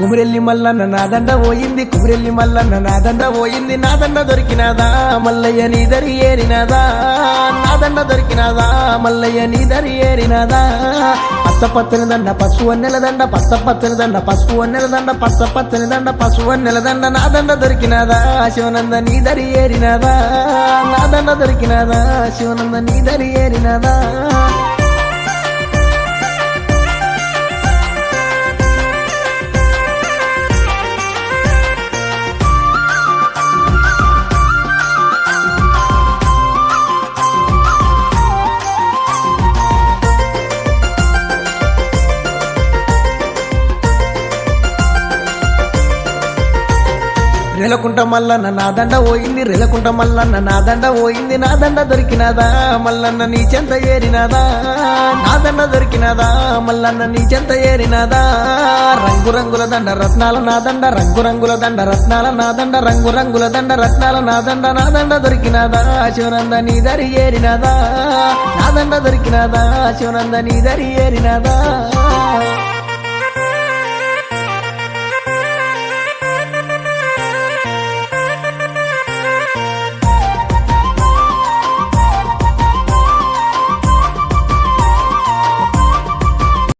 కుమిరెల్లి మల్లన్న నా దండ పోయింది, కుమిరెల్లి మల్లన్న నా దండ పోయింది. నా దండ దొరికినాదా మల్లయ్య నీ దరి ఏరినాదా, నా దండ దొరికినాదా మల్లయ్య నీ దరి ఏరినాదా. పచ్చపచ్చని దండ పసుపు వన్నెల దండ, పచ్చపచ్చని దండ పసుపు వన్నెల దండ, పచ్చపచ్చని దండ పసుపు వన్నెల దండ. నా దండ దొరికినాదా శివనంద నీ దరి ఏరినాదా, నా దండ దొరికినాదా శివనంద నీ దరి ఏరినాదా. రెలకుంట మల్లన్న నా దండ పోయింది, రెలకుంట మల్లన్న నా దండ పోయింది. నా దండ దొరికినాదా మల్లన్న నీ చెంత ఏరినాదా, నా దండ దొరికినాదా మల్లన్న నీ చెంత ఏరినాదా. రంగురంగుల దండ రత్నాల నా దండ, రంగురంగుల దండ రత్నాల నా దండ, రంగురంగుల దండ రత్నాల నా దండ. నా దండ దొరికినాదా శివనంద నీ దరి ఏరినాదా, నా దండ దొరికినాదా శివనంద నీ దరి ఏరినాదా.